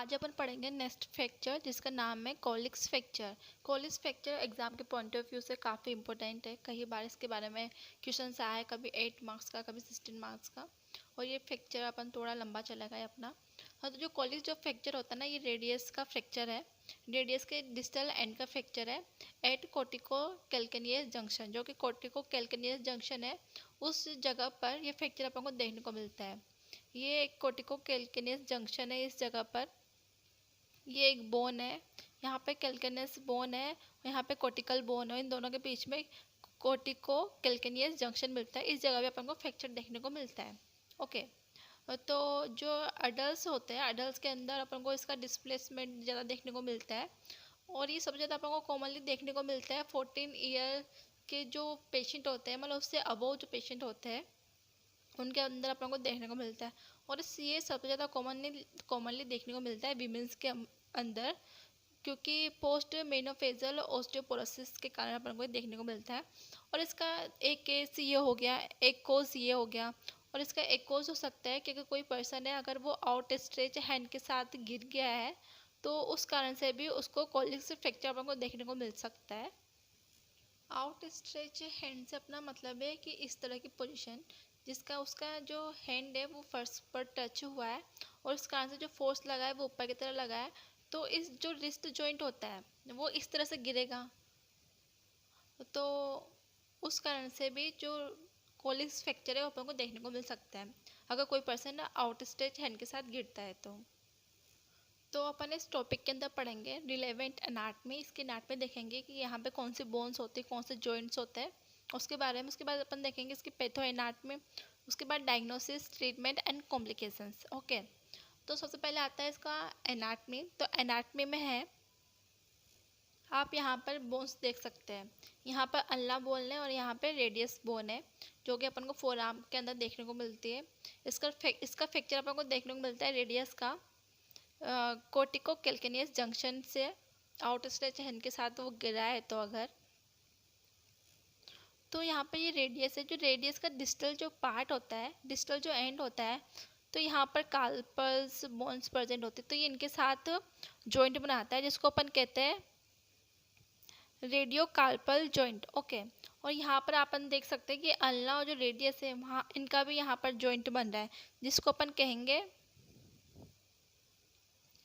आज अपन पढ़ेंगे next fracture जिसका नाम है कोलिक्स फ्रैक्चर। कोलिक्स फ्रैक्चर एग्जाम के पॉइंट ऑफ व्यू से काफ़ी इंपॉर्टेंट है। कई बार इसके बारे में क्वेश्चन आया है, कभी 8 मार्क्स का, कभी 16 मार्क्स का। और ये फ्रैक्चर अपन थोड़ा लंबा चलेगा है अपना। हाँ, तो जो कोलिक्स जो फ्रैक्चर होता है ना, ये रेडियस का फ्रैक्चर है। रेडियस के डिस्टल एंड का फ्रैक्चर है एट कोर्टिको कैल्केनियस जंक्शन। जो कि कोर्टिको कैल्केनियस जंक्शन है, उस जगह पर ये फ्रैक्चर अपन को देखने को मिलता है। ये एक कोर्टिको कैल्केनियस जंक्शन है। इस जगह पर ये एक बोन है, यहाँ पे कैल्केनियस बोन है, यहाँ पे कोर्टिकल बोन है। इन दोनों के बीच में कोर्टिको कैल्केनियस जंक्शन मिलता है। इस जगह पे अपन को फ्रैक्चर देखने को मिलता है। ओके, तो जो अडल्ट होते हैं, अडल्ट के अंदर अपन को इसका डिस्प्लेसमेंट ज़्यादा देखने को मिलता है। और ये सबसे ज़्यादा अपन को कॉमनली देखने को मिलता है 14 ईयर के जो पेशेंट होते हैं, मतलब उससे अबव जो पेशेंट होते हैं उनके अंदर अपन को देखने को मिलता है। और ये सबसे ज़्यादा कॉमनली देखने को मिलता है वीमेंस के अंदर, क्योंकि पोस्ट मेनोफेजल ऑस्टियोपोरोसिस के कारण अपन को देखने को मिलता है। और इसका एक केस ये हो गया, एक कोज ये हो गया। और इसका एक कोज हो सकता है कि कोई पर्सन है, अगर वो आउट स्ट्रेच हैंड के साथ गिर गया है तो उस कारण से भी उसको कोलिक्स फ्रैक्चर अपन को देखने को मिल सकता है। आउट स्ट्रेच हैंड से अपना मतलब है कि इस तरह की पोजीशन जिसका उसका जो हैंड है वो फर्श पर टच हुआ है और उस कारण से जो फोर्स लगा है वो ऊपर की तरफ लगा है, तो इस जो रिस्ट जॉइंट होता है वो इस तरह से गिरेगा। तो उस कारण से भी जो कोलिक्स फ्रैक्चर है वो अपन को देखने को मिल सकता है अगर कोई पर्सन आउट स्ट्रेच हैंड के साथ गिरता है। तो अपन इस टॉपिक के अंदर पढ़ेंगे रिलेवेंट एनाटमी। इसके एनाटमी देखेंगे कि यहाँ पे कौन से बोन्स होते हैं, कौन से जॉइंट्स होते हैं उसके बारे में। उसके बाद अपन देखेंगे इसकी पैथो एनाटमी। उसके बाद diagnosis, treatment and complications. Okay, तो सबसे पहले आता है इसका एनाटमी। तो एनाटमी में है, आप यहाँ पर बोन्स देख सकते हैं। यहाँ पर अल्ना बोन है और यहाँ पे रेडियस बोन है, जो कि अपन को फोर आर्म के अंदर देखने को मिलती है। इसका फ्रैक्चर अपन को देखने को मिलता है रेडियस का कोर्टिको कैल्केनियस जंक्शन से आउट स्ट्रेच हैंड के साथ वो गिरा है। तो अगर तो यहाँ पे ये रेडियस है, जो रेडियस का डिस्टल जो पार्ट होता है, डिस्टल जो एंड होता है, तो यहाँ पर कार्पल्स बोन्स प्रेजेंट होते हैं। तो ये इनके साथ जॉइंट बनाता है जिसको अपन कहते हैं रेडियो कार्पल जॉइंट। ओके, और यहाँ पर अपन देख सकते हैं कि अल्ना और जो रेडियस है वहाँ इनका भी यहाँ पर जॉइंट बन रहा है जिसको अपन कहेंगे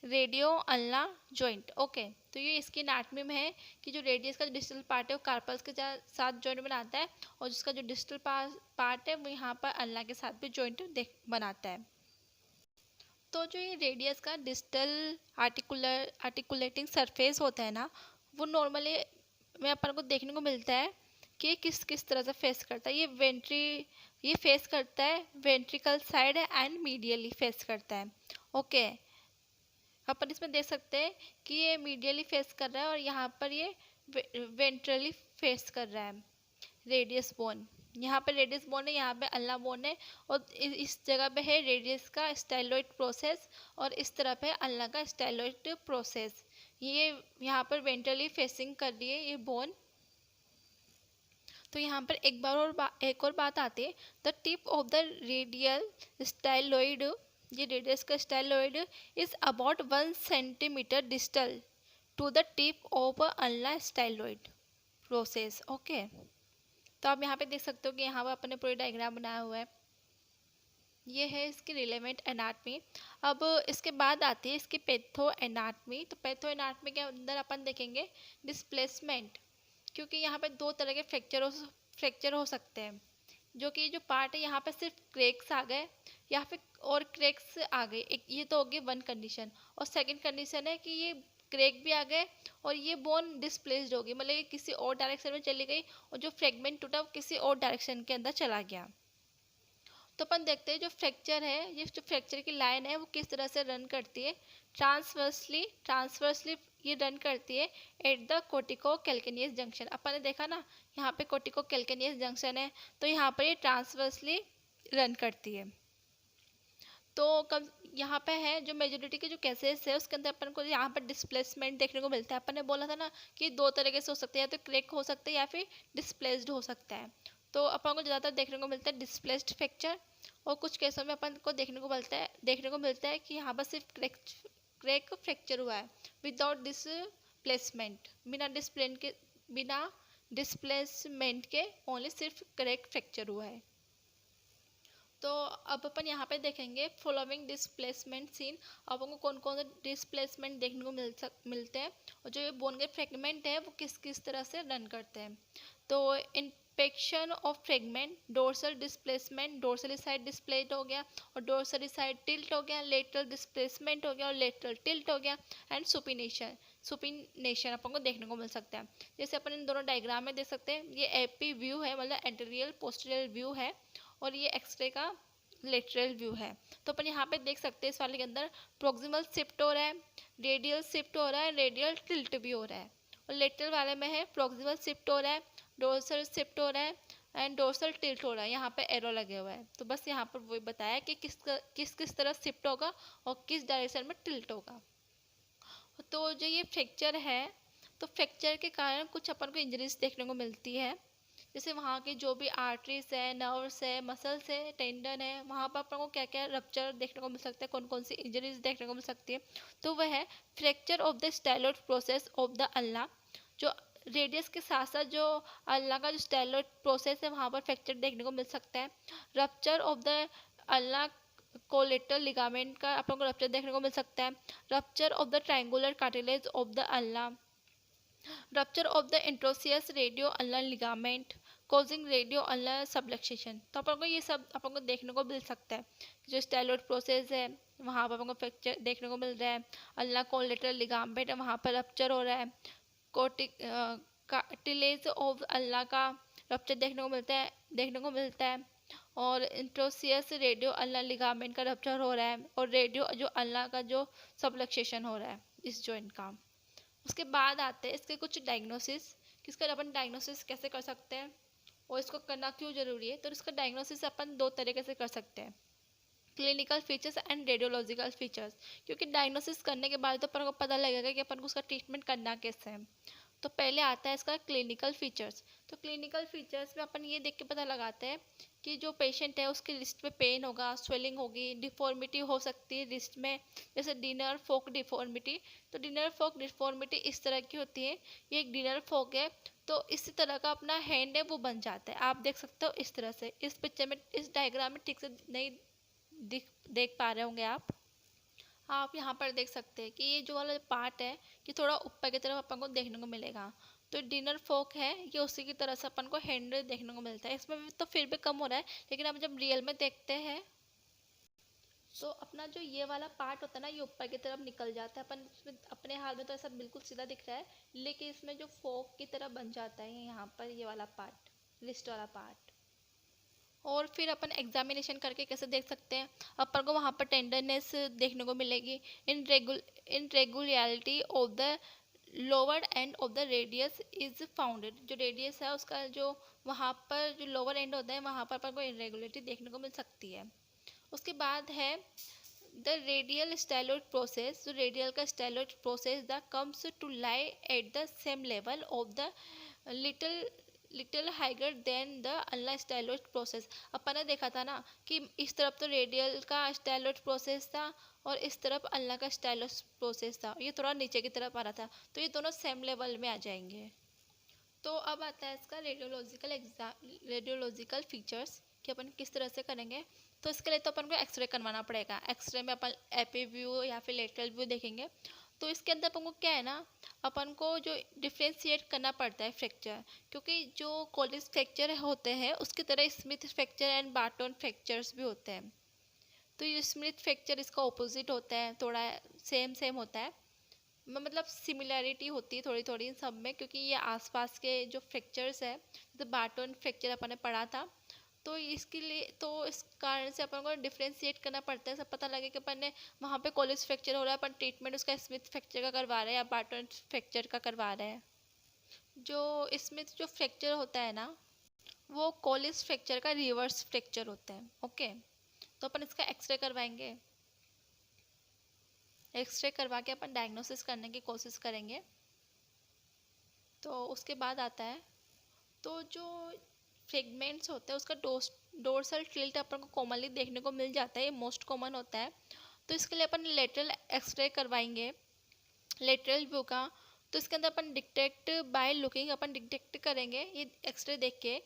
रेडियो अल्ना जॉइंट। ओके, तो ये इसकी एनाटमी में है कि जो रेडियस का डिस्टल पार्ट है वो कार्पल्स के साथ जॉइंट बनाता है और जिसका जो डिस्टल पार्ट है वो यहाँ पर अल्ना के साथ भी जॉइंट बनाता है। तो जो ये रेडियस का डिस्टल आर्टिकुलेटिंग सरफेस होता है ना, वो नॉर्मली में अपन को देखने को मिलता है कि किस किस तरह से फेस करता है। ये फेस करता है ventricle side and medially face करता है। ओके, अपन इसमें देख सकते हैं कि ये मीडियली फेस कर रहा है और यहाँ पर ये वेंट्रली फेस कर रहा है। रेडियस बोन, यहाँ पे रेडियस बोन है, यहाँ पे अल्ना बोन है और इस जगह पे है रेडियस का स्टाइलॉइड प्रोसेस और इस तरफ है अल्ना का स्टाइलॉइड प्रोसेस। ये यहाँ पर वेंट्रली फेसिंग कर रही है ये बोन। तो यहाँ पर एक और बात आती है, the tip of the radial styloid, ये रेडियस का styloid is about 1 centimetre distal to the tip of ulna styloid process. Okay, तो आप यहाँ पे देख सकते हो कि यहाँ पर अपने पूरी डायग्राम बनाया हुआ है। ये है इसकी रिलेवेंट एनाटमी। अब इसके बाद आती है इसकी पैथो एनाटमी। तो पैथो एनाटमी के अंदर अपन देखेंगे डिस्प्लेसमेंट, क्योंकि यहाँ पे दो तरह के फ्रैक्चर हो सकते हैं। जो कि जो पार्ट है यहाँ पे सिर्फ क्रैक्स आ गए या फिर और क्रैक्स आ गए, एक ये तो होगी वन कंडीशन। और सेकंड कंडीशन है कि ये क्रैक भी आ गए और ये बोन डिस्प्लेस्ड होगी, मतलब ये किसी और डायरेक्शन में चली गई और जो फ्रेगमेंट टूटा वो किसी और डायरेक्शन के अंदर चला गया। तो अपन देखते हैं जो फ्रैक्चर है, ये जो फ्रैक्चर की लाइन है वो किस तरह से रन करती है। ट्रांसवर्सली ये रन करती है at the cortico calcaneus junction. अपन ने देखा ना, यहाँ पे कोर्टिको कैल्केनियस जंक्शन है, तो यहाँ पर ये ट्रांसवर्सली रन करती है। तो कम यहाँ पे है जो मेजोरिटी के जो केसेस है उसके अंदर अपन को यहाँ पर डिस्प्लेसमेंट देखने को मिलता है। अपन ने बोला था ना कि दो तरीके से हो सकते हैं, या तो क्रैक हो सकता है या फिर डिस्प्लेस्ड हो सकता है। तो अपन को ज़्यादातर देखने को मिलता है डिस्प्लेस्ड फ्रैक्चर, और कुछ केसों में अपन को देखने को मिलता है कि यहाँ पर सिर्फ क्रैक फ्रैक्चर हुआ है विदाउट डिस्प्लेसमेंट, बिना डिस्प्लेसमेंट के ओनली सिर्फ क्रैक फ्रैक्चर हुआ है। तो अब अपन यहाँ पे देखेंगे फॉलोइंग डिस्प्लेसमेंट सीन, अब हमको कौन कौन से डिस्प्लेसमेंट देखने को मिलते हैं और जो ये बोन के फ्रेगमेंट है वो किस किस तरह से रन करते हैं। तो impaction of fragment, dorsal displacement, dorsally side displaced हो गया और डोर्सली साइड टिल्ट हो गया, लेटरल डिस्प्लेसमेंट हो गया और लेटरल टिल्ट हो गया, एंड सुपिनेशन अपन को देखने को मिल सकता है। जैसे अपन इन दोनों डायग्राम में देख सकते हैं, ये एपी व्यू है मतलब एंटीरियर पोस्टीरियर व्यू है और ये एक्सरे का लेटरल व्यू है। तो अपन यहाँ पे देख सकते हैं इस वाले के अंदर प्रॉक्सिमल शिफ्ट हो रहा है, रेडियल शिफ्ट हो रहा है, रेडियल टिल्ट भी हो रहा है, और लेटरल वाले में है प्रॉक्सिमल शिफ्ट हो रहा है, डोर्सल शिफ्ट हो रहा है एंड डोर्सल टिल्ट हो रहा है। यहाँ पे एरो लगे हुआ है, तो बस यहाँ पर वही बताया कि किस तरह शिफ्ट होगा और किस डायरेक्शन में टिल्ट होगा। तो जो ये फ्रैक्चर है, तो फ्रैक्चर के कारण कुछ अपन को इंजरीज देखने को मिलती है, जैसे वहाँ के जो भी आर्टरीज है, नर्व्स है, मसल्स है, टेंडन है, वहाँ पर अपन को क्या क्या रप्चर देखने को मिल सकता है, कौन कौन सी इंजरीज देखने को मिल सकती है। तो वह है fracture of the styloid process of the ulna, जो रेडियस के साथ साथ जो अल्ना का जो स्टेलॉइड प्रोसेस है वहाँ पर फ्रैक्चर देखने को मिल सकता है। Rupture of the ulna collateral ligament का अपन को रप्चर देखने को मिल सकता है। Rupture of the triangular cartilage of the ulna, rupture of the interosseous radio ulnar ligament causing radio ulnar subluxation. तो अपन को ये सब अपन को देखने को मिल सकता है। जो स्टेलॉइड प्रोसेस है वहाँ पर अपन को फ्रैक्चर देखने को मिल रहा है, अल्नर कोलेटरल लिगामेंट है वहाँ पर रप्चर हो रहा है, कार्टिलेज ऑफ अल्नर का रप्चर देखने को मिलता है और इंट्रोसियस रेडियो अल्नर लिगामेंट का रप्चर हो रहा है और रेडियो जो अल्नर का जो सबलक्सेशन हो रहा है इस जॉइंट का। उसके बाद आते हैं इसके कुछ डायग्नोसिस, किसका अपन डायग्नोसिस कैसे कर सकते हैं और इसको करना क्यों ज़रूरी है। तो इसका डायग्नोसिस अपन दो तरीके से कर सकते हैं, clinical features and radiological features, क्योंकि डायग्नोसिस करने के बाद तो अपन को पता लगेगा कि अपन को उसका ट्रीटमेंट करना कैसे है। तो पहले आता है इसका क्लिनिकल फीचर्स। तो क्लिनिकल फीचर्स में अपन ये देख के पता लगाते हैं कि जो पेशेंट है उसके रिस्ट में पेन होगा, स्वेलिंग होगी, डिफॉर्मिटी हो सकती है रिस्ट में, जैसे डिनर फोक डिफॉर्मिटी। तो डिनर फोक डिफॉर्मिटी इस तरह की होती है, ये एक डिनर फोक है, तो इसी तरह का अपना हैंड है वो बन जाता है। आप देख सकते हो इस तरह से, इस पिक्चर में इस डायग्राम में ठीक से नहीं देख पा रहे होंगे आप यहाँ पर देख सकते हैं कि ये जो वाला पार्ट है कि थोड़ा ऊपर की तरफ अपन को देखने को मिलेगा। तो डिनर फोक है ये उसी की तरह से अपन को हैंड देखने को मिलता है, इसमें भी तो फिर भी कम हो रहा है, लेकिन अब जब रियल में देखते हैं तो अपना जो ये वाला पार्ट होता है ना ये ऊपर की तरफ निकल जाता है। अपन इसमें अपने हाथ में तो ऐसा बिल्कुल सीधा दिख रहा है, लेकिन इसमें जो फोक की तरह बन जाता है यहाँ पर ये वाला पार्ट, रिस्ट वाला पार्ट। और फिर अपन एग्जामिनेशन करके कैसे देख सकते हैं, अपन को वहाँ पर टेंडरनेस देखने को मिलेगी, irregularity of the lower end of the radius is founded, जो रेडियस है उसका जो वहाँ पर जो लोअर एंड होता है वहाँ पर अपन को इनरेगुलरिटी देखने को मिल सकती है। उसके बाद है द रेडियल स्टेलॉइड प्रोसेस, जो रेडियल का styloid process the comes to lie at the same level of the little higher than the ulna styloid process. अपन ने देखा था ना कि इस तरफ तो रेडियल का स्टेलॉइड प्रोसेस था और इस तरफ अल्ला का स्टेलॉइड प्रोसेस था, ये थोड़ा नीचे की तरफ आ रहा था, तो ये दोनों सेम लेवल में आ जाएंगे। तो अब आता है इसका रेडियोलॉजिकल फीचर्स कि अपन किस तरह से करेंगे। तो इसके लिए तो अपन को एक्सरे करवाना पड़ेगा, एक्सरे में अपन एपी व्यू या फिर लेटरल व्यू देखेंगे। तो इसके अंदर अपन को क्या है ना, अपन को जो डिफ्रेंशिएट करना पड़ता है फ्रैक्चर, क्योंकि जो कॉलिस फ्रैक्चर होते हैं उसकी तरह Smith fracture and Barton fractures भी होते हैं। तो ये स्मिथ फ्रैक्चर इसका ऑपोजिट होता है, थोड़ा सेम होता है, मतलब सिमिलैरिटी होती है थोड़ी थोड़ी इन सब में, क्योंकि ये आसपास के जो फ्रैक्चर्स है, जैसे बार्टन फ्रैक्चर अपन ने पढ़ा था, तो इसके लिए तो इस कारण से अपन को डिफ्रेंशिएट करना पड़ता है, सब पता लगे कि अपन ने वहाँ पे कॉलिस फ्रैक्चर हो रहा है, अपन ट्रीटमेंट उसका स्मिथ फ्रैक्चर का करवा रहे हैं या बार्टन फ्रैक्चर का करवा रहे हैं। जो स्मिथ जो फ्रैक्चर होता है ना वो कॉलिस फ्रैक्चर का रिवर्स फ्रैक्चर होता है। ओके, तो अपन इसका एक्सरे करवाएंगे, एक्सरे करवा के अपन डायग्नोसिस करने की कोशिश करेंगे। तो उसके बाद आता है तो जो फ्रेगमेंट्स होते हैं उसका डोर्सल टिल्ट अपन को कॉमनली देखने को मिल जाता है, ये मोस्ट कॉमन होता है। तो इसके लिए अपन लेटरल एक्सरे करवाएंगे, लेटरल व्यू का। तो इसके अंदर अपन डिटेक्ट बाय लुकिंग, अपन डिटेक्ट करेंगे ये एक्सरे देख के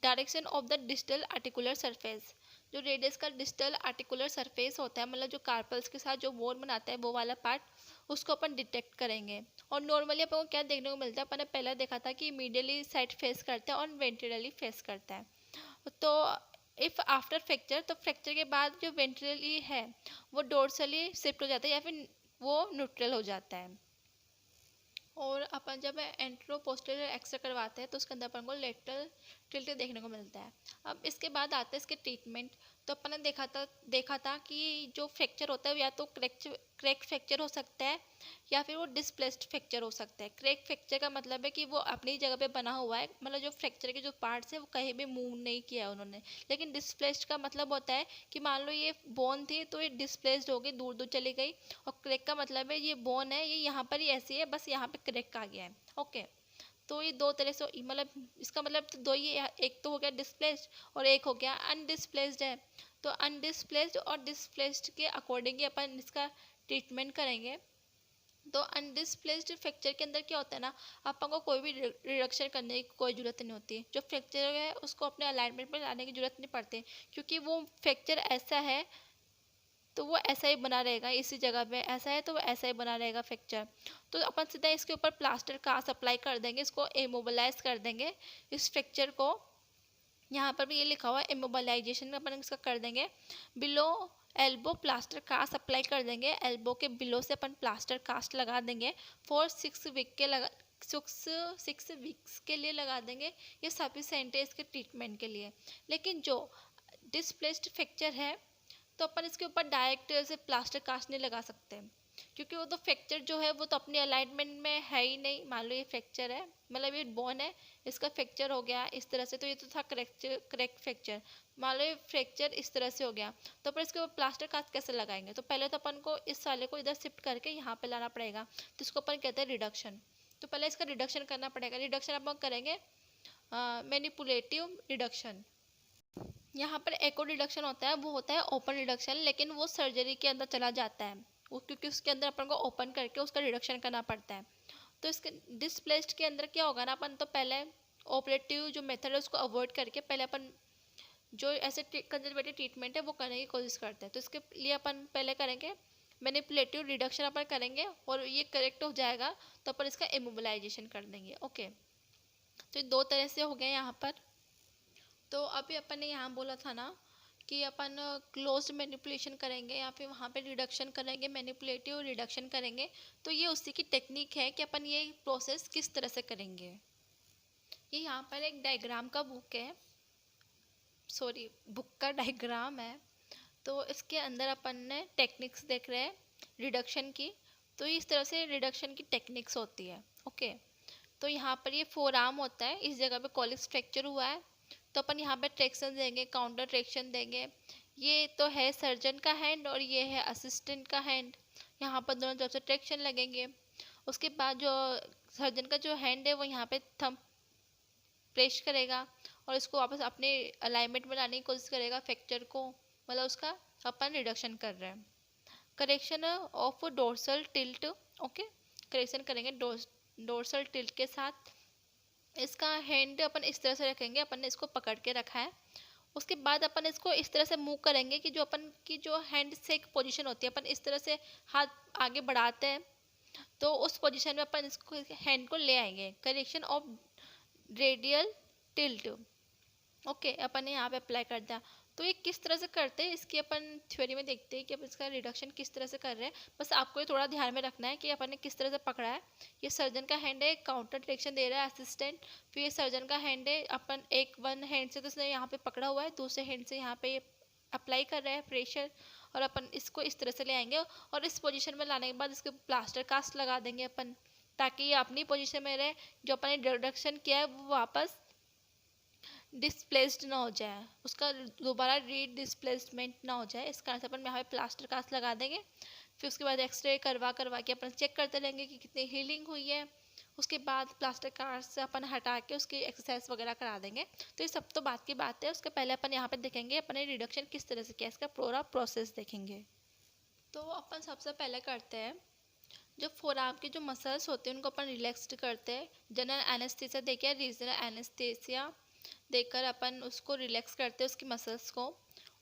direction of the distal articular surface. जो रेडियस का डिस्टल आर्टिकुलर सरफेस होता है, मतलब जो कार्पल्स के साथ जो बोन बनाता है वो वाला पार्ट, उसको अपन डिटेक्ट करेंगे। और नॉर्मली अपन को क्या देखने को मिलता है, अपन ने पहले देखा था कि मीडियली साइड फेस करता है और वेंट्रली फेस करता है। तो इफ़ आफ्टर फ्रैक्चर, तो फ्रैक्चर के बाद जो वेंट्रली है वो डोर्सली शिफ्ट हो जाता है या फिर वो न्यूट्रल हो जाता है। और अपन जब एंट्रो पोस्टीरियर एक्सरे करवाते हैं तो उसके अंदर अपन को लेटरल टिल्ट देखने को मिलता है। अब इसके बाद आता है इसके ट्रीटमेंट। तो अपन ने देखा था कि जो फ्रैक्चर होता है या तो क्रैक फ्रैक्चर हो सकता है या फिर वो डिस्प्लेस्ड फ्रैक्चर हो सकता है। क्रैक फ्रैक्चर का मतलब है कि वो अपनी जगह पे बना हुआ है, मतलब जो फ्रैक्चर के जो पार्ट्स है वो कहीं भी मूव नहीं किया है उन्होंने। लेकिन डिस्प्लेस्ड का मतलब होता है कि मान लो ये बोन थी तो ये डिस्प्लेस्ड हो गई, दूर दूर चली गई। और क्रैक का मतलब है ये बोन है, ये यहाँ पर ही ऐसी है, बस यहाँ पे क्रैक आ गया है। ओके, तो ये दो तरह से, मतलब इसका मतलब तो दो ही है, एक तो हो गया डिस्प्लेस्ड और एक हो गया अनडिस्प्लेस्ड है। तो अनडिस्प्लेस्ड और डिस्प्लेस्ड के अकॉर्डिंग ही अपन इसका ट्रीटमेंट करेंगे। तो अनडिस्प्लेस्ड फ्रैक्चर के अंदर क्या होता है ना, अपन को कोई भी रिडक्शन करने की कोई ज़रूरत नहीं होती। जो फ्रैक्चर है उसको अपने अलाइनमेंट में लाने की ज़रूरत नहीं पड़ती, क्योंकि वो फ्रैक्चर ऐसा है तो वो ऐसा ही बना रहेगा, इसी जगह पे ऐसा है तो वो ऐसा ही बना रहेगा फ्रैक्चर। तो अपन सीधा इसके ऊपर प्लास्टर कास्ट अप्लाई कर देंगे, इसको इमोबलाइज कर देंगे इस फ्रैक्चर को। यहाँ पर भी ये लिखा हुआ है इमोबलाइजेशन, अपन इसका कर देंगे below elbow plaster cast apply कर देंगे। एल्बो के बिलो से अपन प्लास्टर कास्ट लगा देंगे फॉर 6 वीक्स के लिए लगा देंगे। ये सफिशिएंट है इसके ट्रीटमेंट के लिए। लेकिन जो डिस्प्लेस्ड फ्रैक्चर है तो अपन इसके ऊपर डायरेक्ट से प्लास्टर कास्ट नहीं लगा सकते, क्योंकि वो तो फ्रैक्चर जो है वो तो अपने अलाइनमेंट में है ही नहीं। मान लो ये फ्रैक्चर है, मतलब ये बोन है, इसका फ्रैक्चर हो गया इस तरह से, तो ये तो था करेक्ट फ्रैक्चर। मान लो ये फ्रैक्चर इस तरह से हो गया, तो अपन इसके ऊपर प्लास्टर कास्ट कैसे लगाएंगे? तो पहले तो अपन को इस साले को इधर शिफ्ट करके यहाँ पे लाना पड़ेगा, तो इसको अपन कहते हैं रिडक्शन। तो पहले इसका रिडक्शन करना पड़ेगा। रिडक्शन अपन करेंगे मैनिपुलेटिव रिडक्शन। यहाँ पर एको रिडक्शन होता है, वो होता है ओपन रिडक्शन, लेकिन वो सर्जरी के अंदर चला जाता है वो, क्योंकि उसके अंदर अपन को ओपन करके उसका रिडक्शन करना पड़ता है। तो इसके डिस्प्लेस्ड के अंदर क्या होगा ना, अपन तो पहले ऑपरेटिव जो मेथड है उसको अवॉइड करके पहले अपन जो ऐसे कंजर्वेटिव ट्रीटमेंट है वो करने की कोशिश करते हैं। तो इसके लिए अपन पहले करेंगे मैनिपुलेटिव रिडक्शन अपन करेंगे, और ये करेक्ट हो जाएगा तो अपन इसका इमोबलाइजेशन कर देंगे। ओके, तो ये दो तरह से हो गए यहाँ पर। तो अभी अपन ने यहाँ बोला था ना कि अपन क्लोज्ड मैनिपुलेशन करेंगे या फिर वहाँ पे रिडक्शन करेंगे, मैनिपुलेटिव रिडक्शन करेंगे। तो ये उसी की टेक्निक है कि अपन ये प्रोसेस किस तरह से करेंगे। ये यहाँ पर एक डायग्राम का बुक का डायग्राम है। तो इसके अंदर अपन ने टेक्निक्स देख रहे हैं रिडक्शन की। तो इस तरह से रिडक्शन की टेक्निक्स होती है। ओके, तो यहाँ पर ये फोर आर्म होता है, इस जगह पे कॉलिक्स फ्रैक्चर हुआ है तो अपन यहाँ पे ट्रैक्शन देंगे, काउंटर ट्रैक्शन देंगे। ये तो है सर्जन का हैंड और ये है असिस्टेंट का हैंड, यहाँ पर दोनों तरफ से ट्रैक्शन लगेंगे। उसके बाद जो सर्जन का जो हैंड है वो यहाँ पे थंब प्रेस करेगा और इसको वापस अपने अलाइनमेंट में लाने की कोशिश करेगा फ्रैक्चर को, मतलब उसका अपन रिडक्शन कर रहे हैं। Correction of dorsal tilt. Okay, correction करेंगे डोर्सल टिल्ट के साथ। इसका हैंड अपन इस तरह से रखेंगे, अपन ने इसको पकड़ के रखा है। उसके बाद अपन इसको इस तरह से मूव करेंगे कि जो अपन की जो हैंड से एक पोजीशन होती है, अपन इस तरह से हाथ आगे बढ़ाते हैं तो उस पोजीशन में अपन इसको हैंड को ले आएंगे। Correction of radial tilt. Okay, अपन ने यहाँ पे अप्लाई कर दिया। तो ये किस तरह से करते हैं इसकी अपन थ्योरी में देखते हैं कि अपन इसका रिडक्शन किस तरह से कर रहे हैं। बस आपको ये थोड़ा ध्यान में रखना है कि अपन ने किस तरह से पकड़ा है। ये सर्जन का हैंड है, काउंटर ट्रैक्शन दे रहा है असिस्टेंट। फिर ये सर्जन का हैंड है, अपन वन हैंड से तो उसने यहाँ पे पकड़ा हुआ है, दूसरे हैंड से यहाँ पे अप्लाई कर रहे हैं प्रेशर, और अपन इसको इस तरह से ले आएंगे और इस पोजीशन में लाने के बाद इसके प्लास्टर कास्ट लगा देंगे अपन, ताकि ये अपनी पोजीशन में रहे। जो अपन ने रिडक्शन किया है वो वापस डिस्प्लेस्ड ना हो जाए, उसका दोबारा रीडिस्प्लेसमेंट ना हो जाए, इस कारण से अपन यहाँ पे प्लास्टर कास्ट लगा देंगे। फिर उसके बाद एक्सरे करवा के अपन चेक करते रहेंगे कि कितनी हीलिंग हुई है। उसके बाद प्लास्टर कास्ट से अपन हटा के उसकी एक्सरसाइज वगैरह करा देंगे। तो ये सब तो बात की बात है। उसके पहले अपन यहाँ पे देखेंगे अपन ने रिडक्शन किस तरह से किया, इसका पूरा प्रोसेस देखेंगे। तो अपन सबसे पहले करते हैं, जो फोरआर्म के जो मसल्स होते हैं उनको अपन रिलैक्स्ड करते हैं। जनरल एनेस्थीसिया देकर रीजनल एनेस्थीसिया देकर अपन उसको रिलैक्स करते हैं उसकी मसल्स को।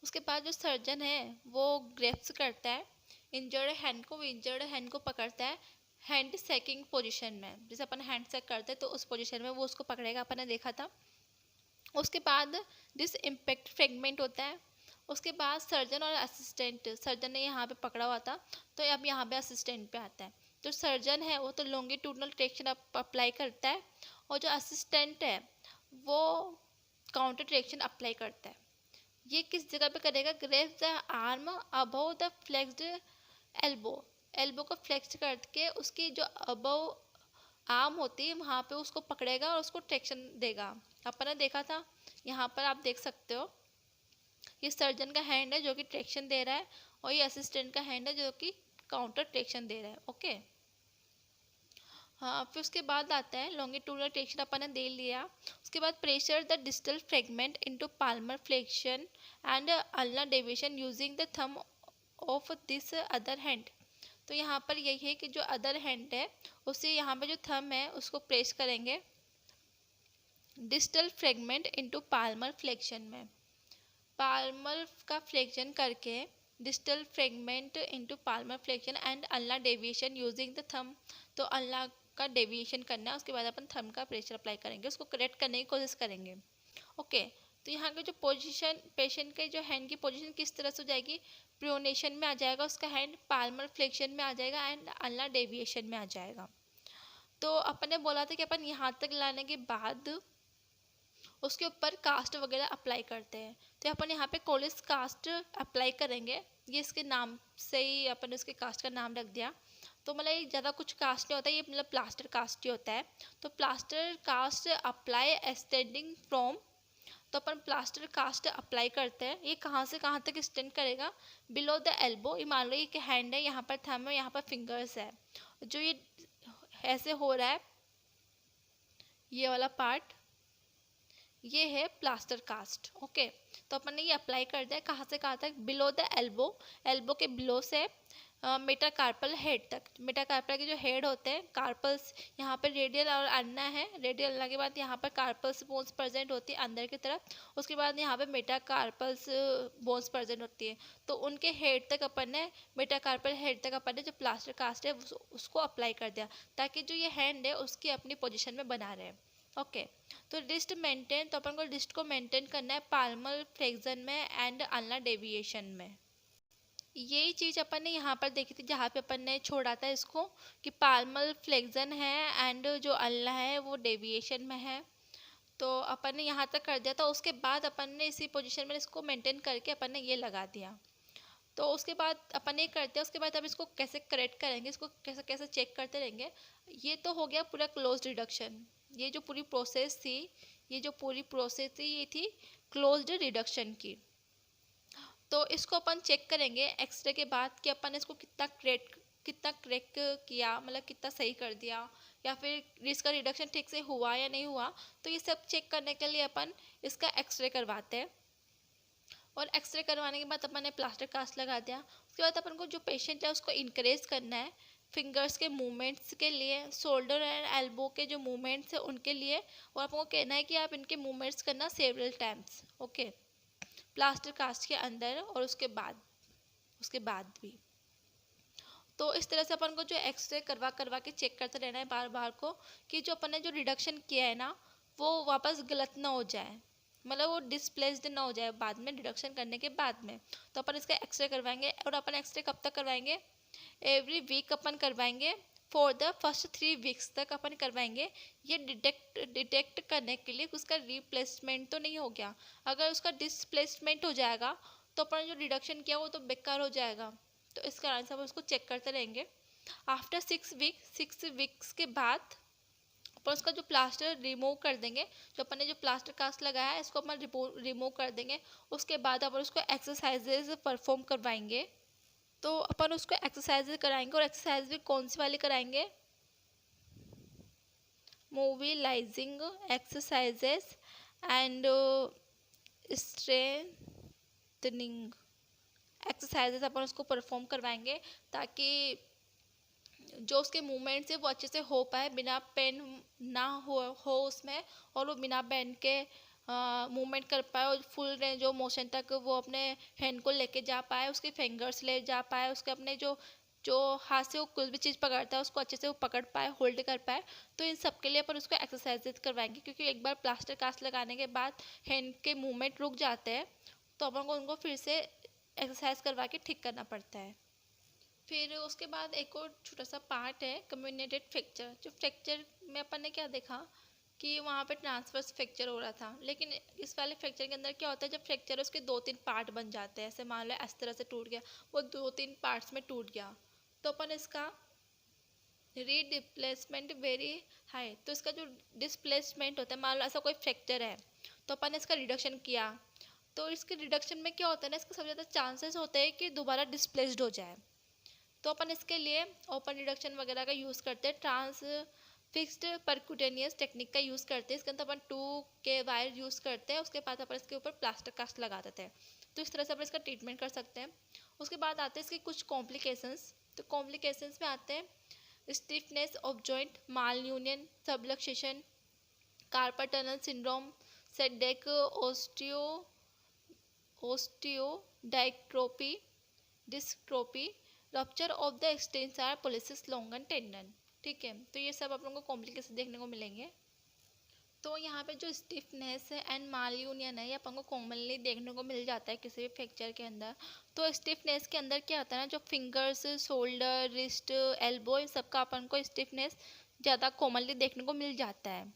उसके बाद जो सर्जन है वो ग्रेप्स करता है इंजर्ड हैंड को, इंजर्ड हैंड को पकड़ता है हैंड सेकिंग पोजीशन में। जैसे अपन हैंड सेक करते हैं तो उस पोजीशन में वो उसको पकड़ेगा, अपन ने देखा था। उसके बाद डिस इम्पैक्ट फ्रेगमेंट होता है। उसके बाद सर्जन और असिस्टेंट, सर्जन ने यहाँ पे पकड़ा हुआ था तो अब यहाँ पे असिस्टेंट पे आता है। तो सर्जन है वो तो लॉन्गिट्यूडनल ट्रैक्शन अप्लाई करता है और जो असिस्टेंट है वो काउंटर ट्रैक्शन अप्लाई करता है। ये किस जगह पे करेगा? Grip the arm above the flexed elbow, elbow को फ्लेक्स करके उसकी जो अबव आर्म होती है वहाँ पे उसको पकड़ेगा और उसको ट्रैक्शन देगा। अपन ने देखा था, यहाँ पर आप देख सकते हो ये सर्जन का हैंड है जो कि ट्रैक्शन दे रहा है और ये असिस्टेंट का हैंड है जो कि काउंटर ट्रैक्शन दे रहा है। ओके, हाँ, फिर उसके बाद आता है लॉन्गिट्यूडनल ट्रैक्शन अपन ने दे लिया। उसके बाद pressure the distal fragment into Palmer flexion and ulnar deviation using the thumb of this other hand. तो यहाँ पर यही है कि जो अदर हैंड है उसे यहाँ पे जो थंब है उसको प्रेस करेंगे distal fragment into Palmer flexion में। पाल्मर का फ्लेक्शन करके distal fragment into Palmer flexion and ulnar deviation using the thumb. तो अल्नर का डेविएशन करना है, उसके बाद अपन थंब का प्रेशर अप्लाई करेंगे, उसको करेक्ट करने की कोशिश करेंगे। ओके, तो यहाँ के जो पोजीशन पेशेंट के जो हैंड की पोजीशन किस तरह से हो जाएगी? प्रोनेशन में आ जाएगा उसका हैंड, पाल्मर फ्लेक्शन में आ जाएगा एंड अल्नर डेविएशन में आ जाएगा। तो अपन ने बोला था कि अपन यहाँ तक लाने के बाद उसके ऊपर कास्ट वगैरह अप्लाई करते हैं। तो अपन यहाँ पे कोलिस कास्ट अप्लाई करेंगे, ये इसके नाम से ही अपन उसके कास्ट का नाम रख दिया। तो मतलब ये ज़्यादा कुछ कास्ट नहीं होता, ये मतलब प्लास्टर कास्ट ही होता है। तो plaster cast apply extending from, तो अपन प्लास्टर कास्ट अप्लाई करते हैं। ये कहाँ से कहाँ तक एक्सटेंड करेगा? Below the elbow. ये मान लो ये हैंड है, यहाँ पर थंब है, यहाँ पर फिंगर्स है, जो ये ऐसे हो रहा है ये वाला पार्ट, ये है प्लास्टर कास्ट। ओके, तो अपन ने ये अप्लाई कर दिया कहाँ से कहाँ तक? बिलो द एल्बो, एल्बो के बिलो से मेटाकार्पल हेड तक। मेटाकार्पल के जो हेड होते हैं, कार्पल्स यहाँ पे रेडियल और अन्ना है, रेडियल अन्ना के बाद यहाँ पर कार्पल्स बोन्स प्रेजेंट होती है अंदर की तरफ, उसके बाद यहाँ पे मेटाकार्पल्स बोन्स प्रेजेंट होती है। तो उनके हेड तक अपन ने, मेटाकार्पल हेड तक अपन ने जो प्लास्टर कास्ट है उसको अप्लाई कर दिया ताकि जो ये हैंड है उसकी अपनी पोजिशन में बना रहे। ओके, तो रिस्ट मेंटेन, तो अपन को रिस्ट को मेंटेन करना है पाल्मर फ्लेक्शन में एंड अल्नर डेविएशन में। यही चीज़ अपन ने यहाँ पर देखी थी जहाँ पे अपन ने छोड़ा था इसको, कि पाल्मर फ्लेक्शन है एंड जो अल्नर है वो डेविएशन में है। तो अपन ने यहाँ तक कर दिया था, उसके बाद अपन ने इसी पोजीशन में इसको मेंटेन करके अपन ने ये लगा दिया। तो उसके बाद अपन ये करते हैं, उसके बाद अब इसको कैसे करेक्ट करेंगे, इसको कैसे कैसे चेक करते रहेंगे। ये तो हो गया पूरा क्लोज रिडक्शन। ये जो पूरी प्रोसेस थी, ये जो पूरी प्रोसेस थी ये थी क्लोज्ड रिडक्शन की। तो इसको अपन चेक करेंगे एक्सरे के बाद कि अपन इसको कितना क्रैक किया, मतलब कितना सही कर दिया, या फिर इसका रिडक्शन ठीक से हुआ या नहीं हुआ। तो ये सब चेक करने के लिए अपन इसका एक्सरे करवाते हैं और एक्सरे करवाने के बाद अपन ने प्लास्टर कास्ट लगा दिया। उसके बाद अपन को जो पेशेंट है उसको इनकरेज करना है फिंगर्स के मूवमेंट्स के लिए, शोल्डर एंड एल्बो के जो मूवमेंट्स है उनके लिए, और आपको कहना है कि आप इनके मूवमेंट्स करना several times. Okay, plaster cast के अंदर और उसके बाद भी। तो इस तरह से अपन को जो एक्सरे करवा के चेक करते रहना है बार बार को, कि जो अपन ने जो रिडक्शन किया है ना वो वापस गलत ना हो जाए, मतलब वो डिस्प्लेस्ड ना हो जाए बाद में रिडक्शन करने के बाद में। तो अपन इसका एक्सरे करवाएंगे, और अपन एक्सरे कब तक करवाएंगे? एवरी वीक अपन करवाएंगे, फॉर द फर्स्ट 3 वीक्स तक अपन करवाएंगे। ये डिटेक्ट करने के लिए उसका रिप्लेसमेंट तो नहीं हो गया। अगर उसका डिस्प्लेसमेंट हो जाएगा तो अपन जो रिडक्शन किया वो तो बेकार हो जाएगा। तो इस कारण से हम उसको चेक करते रहेंगे। आफ्टर 6 वीक्स के बाद अपन उसका जो प्लास्टर रिमूव कर देंगे, जो अपन ने जो प्लास्टर कास्ट लगाया है इसको अपन रिमूव कर देंगे। उसके बाद अपन उसको एक्सरसाइजेज परफॉर्म करवाएंगे। तो अपन उसको एक्सरसाइज कराएंगे, और एक्सरसाइज भी कौन सी वाली कराएंगे? Mobilising exercises and strengthening exercises अपन उसको परफॉर्म करवाएंगे ताकि जो उसके मूवमेंट्स है वो अच्छे से हो पाए, बिना पेन ना हो उसमें, और वो बिना पेन के मूवमेंट कर पाए और फुल रेंज ऑफ मोशन तक वो अपने हैंड को लेके जा पाए, उसके फिंगर्स ले जा पाए, उसके अपने जो जो हाथ से वो कुछ भी चीज़ पकड़ता है उसको अच्छे से वो पकड़ पाए, होल्ड कर पाए। तो इन सब के लिए अपन उसको एक्सरसाइजेज करवाएंगे, क्योंकि एक बार प्लास्टर कास्ट लगाने के बाद हैंड के मूवमेंट रुक जाते हैं, तो अपन को उनको फिर से एक्सरसाइज करवा के ठीक करना पड़ता है। फिर उसके बाद एक और छोटा सा पार्ट है कम्युनिकेटेड फ्रैक्चर। जो फ्रैक्चर में अपन ने क्या देखा कि वहाँ पे ट्रांसवर्स फ्रैक्चर हो रहा था, लेकिन इस वाले फ्रैक्चर के अंदर क्या होता है, जब फ्रैक्चर है उसके 2-3 पार्ट बन जाते हैं। ऐसे मान लो इस तरह से टूट गया, वो 2-3 पार्ट्स में टूट गया, तो अपन इसका रीडिप्लेसमेंट वेरी हाई। तो इसका जो डिस्प्लेसमेंट होता है, मान लो ऐसा कोई फ्रैक्चर है तो अपन ने इसका रिडक्शन किया, तो इसके रिडक्शन में क्या होता है ना, इसके सबसे ज़्यादा चांसेस होते हैं कि दोबारा डिस्प्लेस्ड हो जाए। तो अपन इसके लिए ओपन रिडक्शन वगैरह का यूज़ करते हैं, ट्रांस फिक्स्ड परक्यूटेनियस टेक्निक का यूज़ करते हैं। इसके अंदर अपन 2 के वायर यूज़ करते हैं, उसके बाद अपन इसके ऊपर प्लास्टर कास्ट लगा देते हैं। तो इस तरह से अपन इसका ट्रीटमेंट कर सकते हैं। उसके बाद आते हैं इसके कुछ कॉम्प्लिकेशंस। तो कॉम्प्लिकेशंस में आते हैं stiffness of joint, malunion, subluxation, carpal tunnel syndrome, setback, osteodystrophy, dystrophy, rupture of the extensor pollicis longus tendon. ठीक है, तो ये सब आप लोगों को कॉम्प्लिकेशन देखने को मिलेंगे। तो यहाँ पे जो स्टिफनेस है एंड माल यूनियन है, ये अपन को कॉमनली देखने को मिल जाता है किसी भी फ्रैक्चर के अंदर। तो स्टिफनेस के अंदर क्या होता है ना, जो फिंगर्स, शोल्डर, रिस्ट, एल्बो, इन सब का अपन को स्टिफनेस ज़्यादा कॉमनली देखने को मिल जाता है।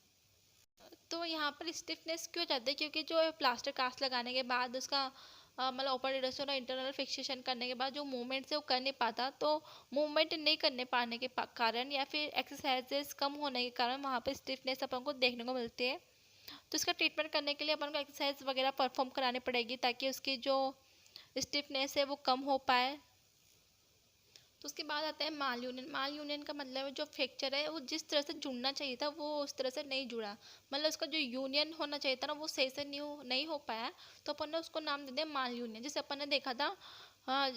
तो यहाँ पर स्टिफनेस क्यों जाता है, क्योंकि जो प्लास्टर कास्ट लगाने के बाद उसका मतलब ओपन रिडक्शन और इंटरनल फिक्सेशन करने के बाद जो मूवमेंट से वो कर नहीं पाता, तो मूवमेंट नहीं करने पाने के कारण या फिर एक्सरसाइजेस कम होने के कारण वहाँ पे स्टिफनेस अपन को देखने को मिलती है। तो इसका ट्रीटमेंट करने के लिए अपन को एक्सरसाइज वगैरह परफॉर्म करानी पड़ेगी ताकि उसकी जो स्टिफनेस है वो कम हो पाए। तो उसके बाद आता है माल यूनियन। माल यूनियन का मतलब है जो फ्रैक्चर है वो जिस तरह से जुड़ना चाहिए था वो उस तरह से नहीं जुड़ा, मतलब उसका जो यूनियन होना चाहिए था ना वो सही से नहीं हो पाया, तो अपन ने उसको नाम दे दिया माल यूनियन। जैसे अपन ने देखा था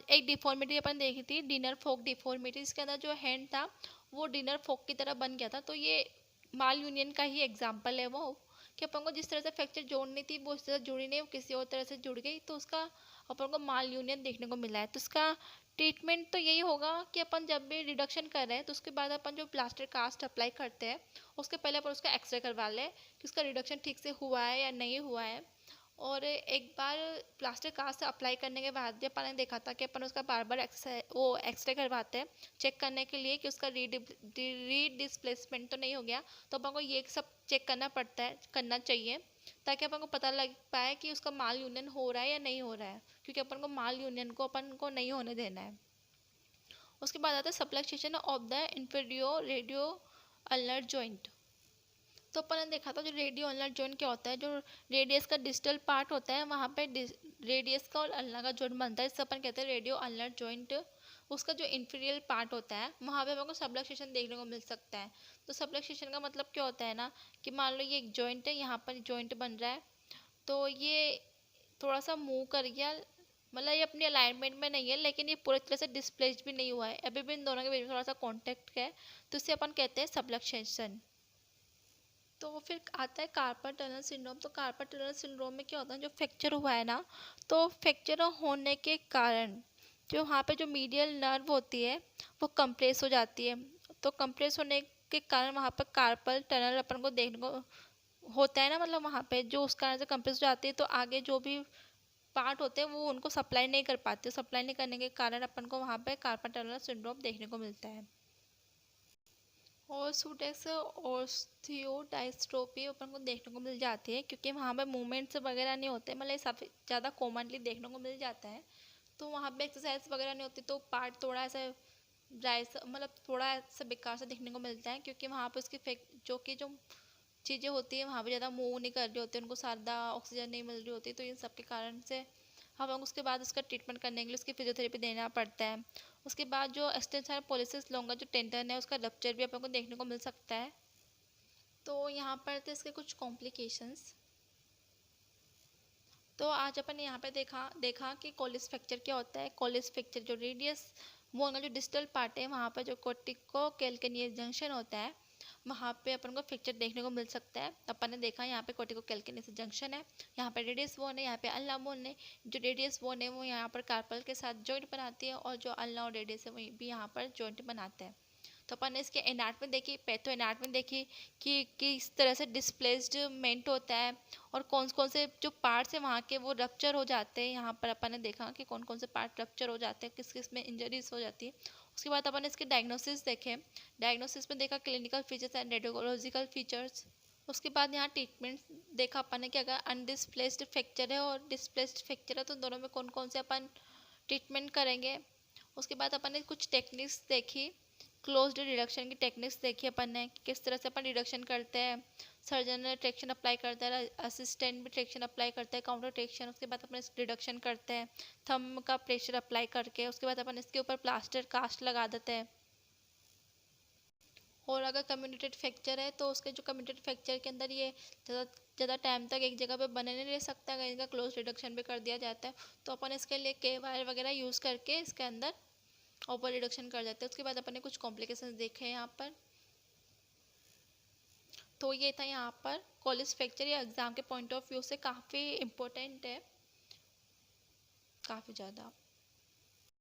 एक डिफॉर्मिटी अपन देखी थी, डिनर फोक डिफॉर्मिटी, इसके अंदर जो हैंड था वो डिनर फोक की तरह बन गया था। तो ये माल यूनियन का ही एग्जाम्पल है वो, कि अपन को जिस तरह से फ्रैक्चर जोड़नी थी वो उस तरह जुड़ी नहीं, वो किसी और तरह से जुड़ गई, तो उसका अपन को माल यूनियन देखने को मिला है। तो उसका ट्रीटमेंट तो यही होगा कि अपन जब भी रिडक्शन कर रहे हैं तो उसके बाद अपन जो प्लास्टर कास्ट अप्लाई करते हैं उसके पहले अपन उसका एक्सरे करवा लें कि उसका रिडक्शन ठीक से हुआ है या नहीं हुआ है। और एक बार प्लास्टर कास्ट अप्लाई करने के बाद भी अपन ने देखा था कि अपन उसका बार बार एक्सरे करवाते हैं चेक करने के लिए कि उसका रीडिस्प्लेसमेंट तो नहीं हो गया। तो अपन को ये सब चेक करना चाहिए ताकि अपन को पता लग पाए कि उसका माल यूनियन हो रहा है या नहीं हो रहा है, क्योंकि अपन को माल यूनियन को अपन को नहीं होने देना है। उसके बाद आता है subluxation of the inferior radio ulnar joint. तो अपन ने देखा था जो रेडियो अल्नर जॉइंट क्या होता है, जो रेडियस का डिस्टल पार्ट होता है वहाँ पे रेडियस का और अल्नर का जॉइंट बनता है, जिसे अपन कहते हैं रेडियो अल्नर जॉइंट। उसका जो इंफीरियर पार्ट होता है वहाँ पे हमको सबलक्सेशन देखने को मिल सकता है। तो सबलक्सेशन का मतलब क्या होता है ना, कि मान लो ये एक जॉइंट है, यहाँ पर जॉइंट बन रहा है, तो ये थोड़ा सा मूव कर गया, मतलब ये अपनी अलाइनमेंट में नहीं है लेकिन ये पूरी तरह से डिस्प्लेस्ड भी नहीं हुआ है, अभी भी इन दोनों के बीच में थोड़ा सा कॉन्टेक्ट है, तो इसे अपन कहते हैं सबलक्सेशन। तो फिर आता है कार्पल टनल सिंड्रोम। तो कार्पल टनल सिंड्रोम में क्या होता है, जो फ्रैक्चर हुआ है ना, तो फ्रैक्चर होने के कारण जो वहाँ पे जो मीडियल नर्व होती है वो कंप्रेस हो जाती है। तो कंप्रेस होने के कारण वहाँ पर कार्पल टनल अपन को देखने को होता है ना, मतलब वहाँ पे जो उस कारण से कंप्रेस हो जाती है, तो आगे जो भी पार्ट होते हैं वो उनको सप्लाई नहीं कर पाते, सप्लाई नहीं करने के कारण अपन को वहाँ पे कार्पल टनल सिंड्रोम देखने को मिलता है। और सूटेक्स ऑस्टियोडाइस्ट्रोफी अपन को देखने को मिल जाती है, क्योंकि वहाँ पे मूवमेंट्स वगैरह नहीं होते, मतलब सब ज़्यादा कॉमनली देखने को मिल जाता है। तो वहाँ पे एक्सरसाइज वगैरह नहीं होती, तो पार्ट थोड़ा ऐसा ड्राई सा, मतलब थोड़ा ऐसा बेकार सा देखने को मिलता है, क्योंकि वहाँ पे उसकी जो चीज़ें होती हैं वहाँ पे ज़्यादा मूव नहीं कर रही होती, उनको ज़्यादा ऑक्सीजन नहीं मिल रही होती, तो इन सब के कारण से हम उसके बाद उसका ट्रीटमेंट करने के लिए उसकी फिजियोथेरेपी देना पड़ता है। उसके बाद जो एक्सटेंसर पोलिसिस लॉन्गा जो टेंडन है उसका रप्चर भी अपन को देखने को मिल सकता है। तो यहाँ पर थे इसके कुछ कॉम्प्लिकेशंस। तो आज अपन ने यहाँ पे देखा कि कोलिस फ्रैक्चर क्या होता है। कोलिस फ्रैक्चर जो रेडियस बोन का जो डिस्टल पार्ट है वहाँ पर जो कोर्टिको कैल्केनियस जंक्शन होता है वहाँ पे अपन को फ्रैक्चर देखने को मिल सकता है। अपन ने देखा यहाँ पे कोर्टिको कैल्केनियस जंक्शन है, यहाँ पे रेडियस बोन है, यहाँ पे अल्ना बोन है। जो रेडियस बोन है वो यहाँ पर कार्पल के साथ जॉइंट बनाती है और जो अल्ना और रेडियस है वही भी यहाँ पर जॉइंट बनाते हैं। तो अपन ने इसके एनाटॉमी देखी, पैथो एनाटॉमी देखी कि किस तरह से डिस्प्लेसमेंट होता है और कौन कौन से जो पार्ट्स हैं वहाँ के वो रप्चर हो जाते हैं। यहाँ पर अपन ने देखा कि कौन कौन से पार्ट रप्चर हो जाते हैं, किस किस में इंजरीज हो जाती है। उसके बाद अपन ने इसके डायग्नोसिस देखे, डायग्नोसिस में देखा clinical features and radiological features. उसके बाद यहाँ ट्रीटमेंट देखा अपन ने कि अगर अनडिस्प्लेस्ड फ्रैक्चर है और डिस्प्लेस्ड फ्रैक्चर है तो दोनों में कौन कौन से अपन ट्रीटमेंट करेंगे। उसके बाद अपन ने कुछ टेक्निक्स देखी, क्लोज्ड रिडक्शन की टेक्निक्स देखी अपन ने कि किस तरह से अपन रिडक्शन करते हैं। सर्जन ट्रैक्शन अप्लाई करता है, असिस्टेंट भी ट्रैक्शन अप्लाई करता है, काउंटर ट्रैक्शन। उसके बाद अपन रिडक्शन करते हैं थंब का प्रेशर अप्लाई करके। उसके बाद अपन इसके ऊपर प्लास्टर कास्ट लगा देते हैं। और अगर कम्युनिटेड फ्रैक्चर है तो उसके जो कम्युनिटेड फ्रैक्चर के अंदर ये ज़्यादा टाइम तक एक जगह पे बने नहीं रह सकता, कहीं का क्लोज रिडक्शन भी कर दिया जाता है। तो अपन इसके लिए के वायर वगैरह यूज़ करके इसके अंदर ओवर रिडक्शन कर देते हैं। उसके बाद अपन ने कुछ कॉम्प्लिकेशंस देखे हैं यहाँ पर। तो ये था यहाँ पर कोलिस फ्रैक्चर, या एग्जाम के पॉइंट ऑफ व्यू से काफ़ी इम्पोर्टेंट है, काफ़ी ज़्यादा।